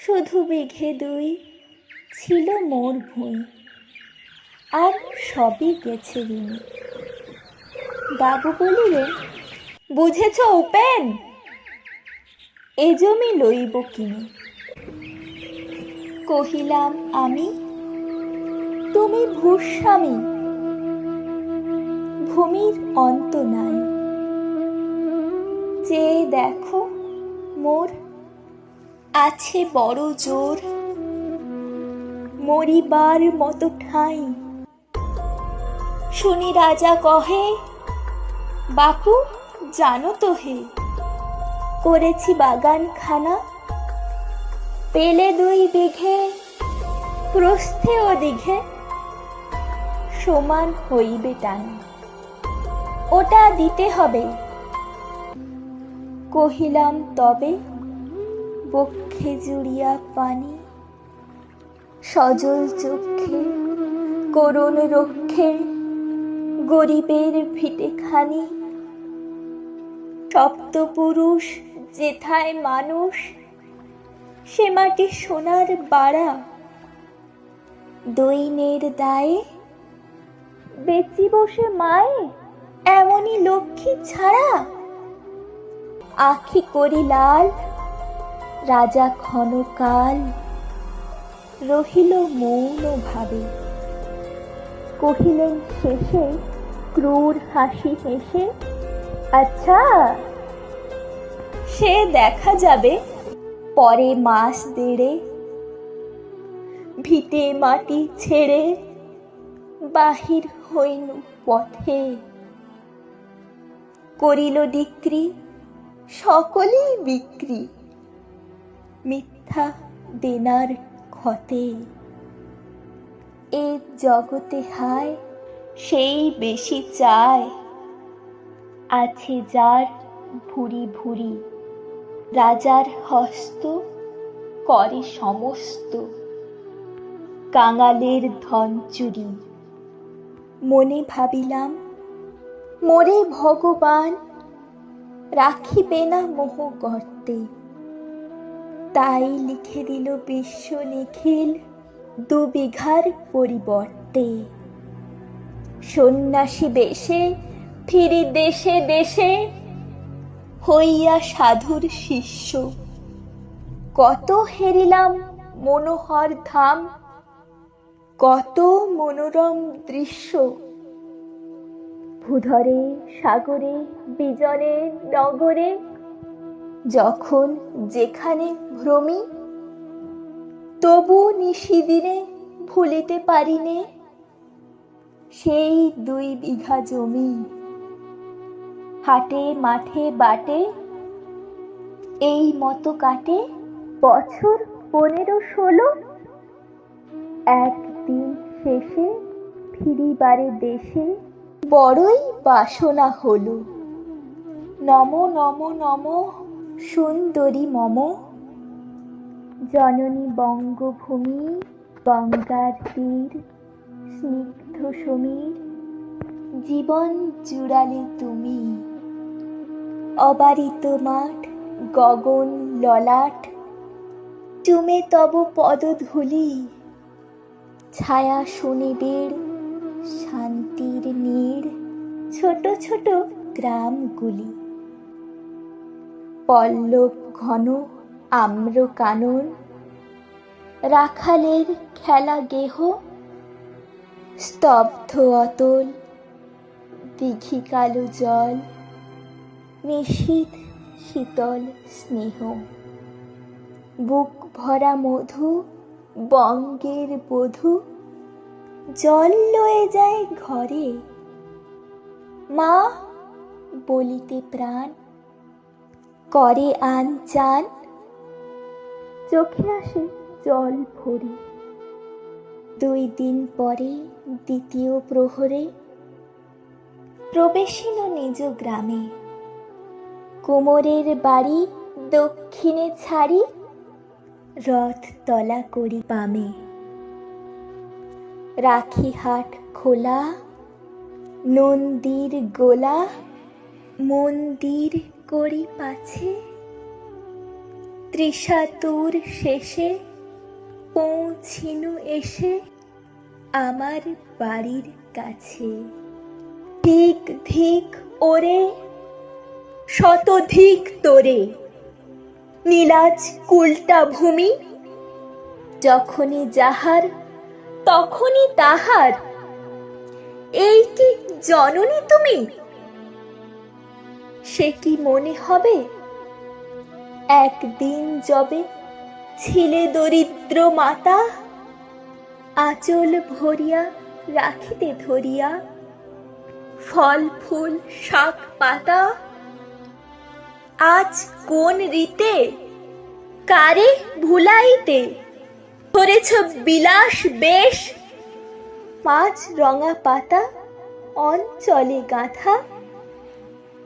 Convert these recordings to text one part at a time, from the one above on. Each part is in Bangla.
শুধু বিঘে দুই ছিল মোর ভুঁই, আর সবই গেছে ঋণী। বাবু বলিলেন, বুঝেছ উপেন, এ জমি লইব কিনে। কহিলাম আমি, তুমি ভূস্বামী, ভূমির অন্ত নাই। চেয়ে দেখো মোর আছে বড় জোর, মরিবার মতো ঠাঁই। শুনি রাজা কহে, বাপু জানো তো হে, করেছি বাগান খানা, পেলে 2 বিঘে, প্রস্থে ও দীঘে সমান হইবে টানা, ওটা দিতে হবে। কহিলাম তবে, বক্ষে জুড়িয়া পানি, সজল চক্ষে করুণ রক্ষে, গরিবের ভিটেখানি। সপ্তপুরুষ যেথায় মানুষ, সে মাটি সোনার বাড়া। দৈন্যের দায়ে বেচি বসে মায়ে, এমনই লক্ষ্মী ছাড়া। আখি করি লাল, রাজা ক্ষণকাল রহিল মৌন ভাবে। কহিলেন শেষে ক্রূর হাসি হেসে, আচ্ছা সে দেখা যাবে পরে মাস দেড়ে। ভিটে মাটি ছেড়ে বাহির হইনু পথে, করিল ডিক্রি সকলেই বিক্রি, মিথ্যা দেনার ক্ষতে। এ জগতে হায় সেই বেশি চায়, আছে যার ভুরি ভুরি। রাজার হস্ত করে সমস্ত, কাঙালের ধন চুরি। মনে ভাবিলাম, মোরে ভগবান রাখিবে না মোহ গর্তে। তাই লিখে দিল বিশ্ব নিখিল 2 বিঘার পরিবর্তে। সন্ন্যাসী বেশে ফিরি দেশে দেশে, হইয়া সাধুর শিষ্য। কত হেরিলাম মনোহর ধাম, কত মনোরম দৃশ্য। ভূধরে সাগরে বিজনে নগরে, যখন যেখানে ভ্রমি, তবু নিশিদিনে ভুলিতে পারিনে সেই 2 বিঘা জমি। হাটে মাঠে বাটে এই মতো কাটে বছর 15-16। একদিন শেষে ফিরিবারে দেশে, বড়ই বাসনা হলো। নম নম নম সুন্দরী মম, জননী বঙ্গভূমি, গঙ্গার তীর, স্নিগ্ধ সমীর, জীবন জুড়ালে তুমি। অবারিত মাঠ, গগন ললাট, চুমে তব পদধূলি। ছায়া সুনিবিড়, শান্তির নীড়, ছোট ছোট গ্রামগুলি। পল্লব ঘন আম্র কানন, রাখালের খেলা গেহ। স্তব্ধ অতল দিঘি কালো জল, নিশীথ শীতল স্নেহ। বুক ভরা মধু বঙ্গের বধূ, জল লয়ে যায় ঘরে। মা বলিতে প্রাণ করে আন চান, চোখে আসে জল ভরে। 2 দিন পরে দ্বিতীয় প্রহরে, প্রবেশিল নিজ গ্রামে। কুমোরের বাড়ি দক্ষিণে ছাড়ি, রথ তলা করি বামে। রাখি হাট খোলা, নন্দীর গোলা, মন্দির করি পাছে। তৃষা তোর শেষে পৌঁছিনু এসে আমার বাড়ির কাছে। ধিক ধিক ওরে, শতধিক তোরে, নীলাজ কুলটা ভূমি, যখনই যাহার তখনই তাহার। এই কি জননী তুমি? সে কি মনে হবে একদিন যবে ছিলে দরিদ্র মাতা, আঁচল ভরিয়া রাখিতে ধরিয়া ফল ফুল শাক পাতা। আজ কোন রীতে কারে ভুলাইতে ধরেছ বিলাস বেশ, পাঁচ রঙা পাতা অঞ্চলে গাঁথা,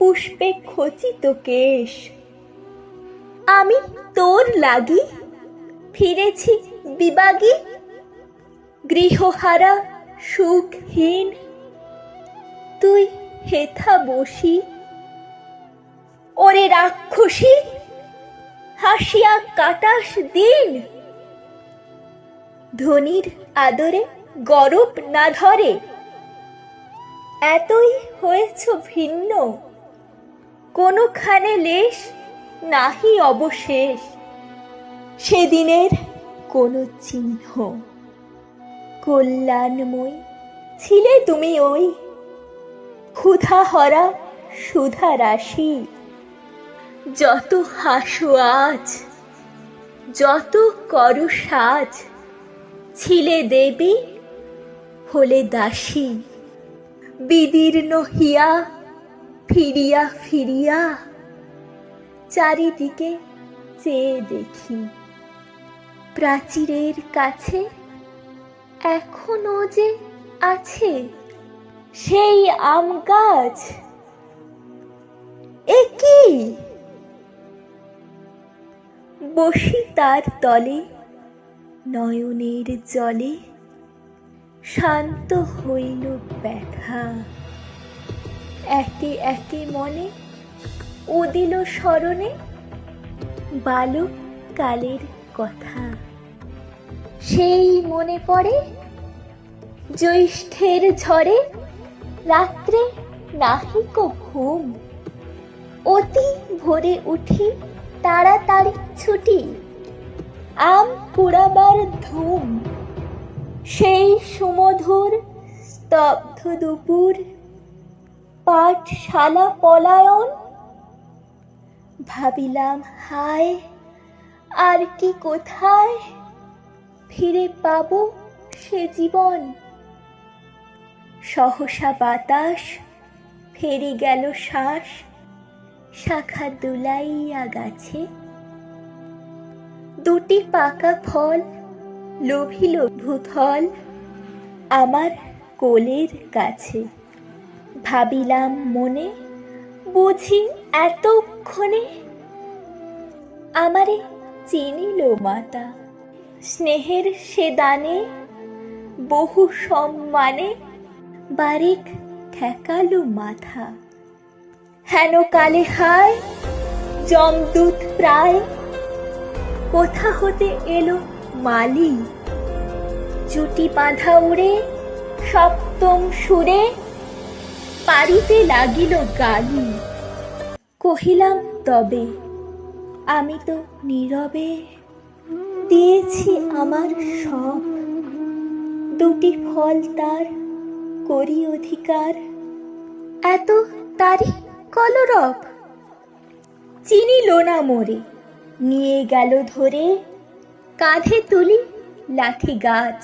পুষ্পে খচিত কেশ। আমি তোর লাগি ফিরেছি বিবাগী, গৃহহারা সুখহীন, তুই হেথা বসি। ওরে রাক্ষসী, হাসিয়া কাটাস দিন, ধনির আদরে গরব না ধরে। এতই হয়েছ ভিন্ন, কোনখানে লেশ নাহি অবশেষ সেদিনের কোনো চিহ্ন। কল্যাণময়ী ছিলে তুমি ওই, ক্ষুধা হরা সুধা রাশি। যত হাসো আজ, যত করো সাজ, ছিলে দেবী হলে দাসী। বিদীর্ণ হিয়া ফিরিয়া ফিরিয়া চারিদিকে চেয়ে দেখি, প্রাচীরের কাছে এখনো যে আছে সেই আম গাছ। এ কি? বসি তার তলে নয়নের জলে, শান্ত হইল ব্যথা। একে একে মনে উদিল স্মরণে বালক কালের কথা। সেই মনে পড়ে জ্যৈষ্ঠের ঝড়ে রাত্রে নাহিক ঘুম, অতি ভোরে উঠি তাড়াতাড়ি ছুটি, আম কুড়াবার ধুম। সেই সুমধুর স্তব্ধ দুপুর, পাঠশালা পলায়ন। ভাবিলাম হায়, আর কি কোথায় ফিরে পাবো সে জীবন। সহসা বাতাস ফেরি গেল শ্বাস, শাখা দুলাইয়া গাছে। দুটি পাকা ফল লোভিল ভূথল আমার কোলের কাছে। ভাবিলাম মনে, বুঝি এতক্ষণে আমারে চিনিল মাতা। স্নেহের সে দানে বহু সম্মানে বারিক ঠেকালো মাথা। হেন কালে হায়, যমদূত প্রায় কোথা হতে এলো মালি। জুটি বাঁধা উড়ে সপ্তম সুরে পারিতে লাগিল গালি। কহিলাম তবে, আমি তো নীরবে দিয়েছি আমার সব। দুটি ফল তার করি অধিকার, এত তারি কলরব। চিনিল না মোরে, নিয়ে গেল ধরে কাঁধে তুলি লাঠি গাছ।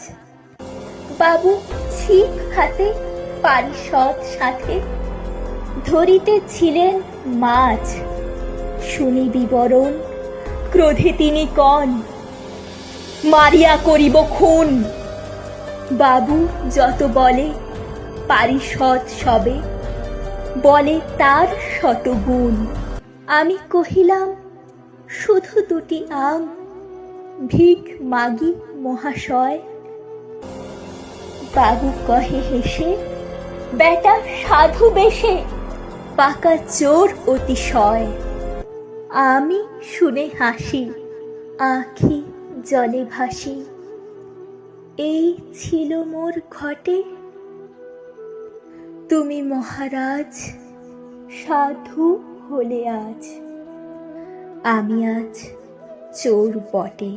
বাবু ছিপ হাতে পারিষদ সাথে ধরিতে ছিলেন মাছ। শুনি বিবরণ, ক্রোধে তিনি কন, মারিয়া করিব খুন। বাবু যত বলে পারিষদ সবে, বলে তার শতগুণ। আমি কহিলাম শুধু দুটি আম, ভিক মাগি মহাশয়। বাবু কহে হেসে, বেটা সাধু বেশে, পাকা চোর অতিশয়। আমি শুনে হাসি, আঁখি জলে ভাসি, এই ছিল মোর ঘটে। তুমি মহারাজ সাধু হলে আজ, আমি আজ চোর বটে।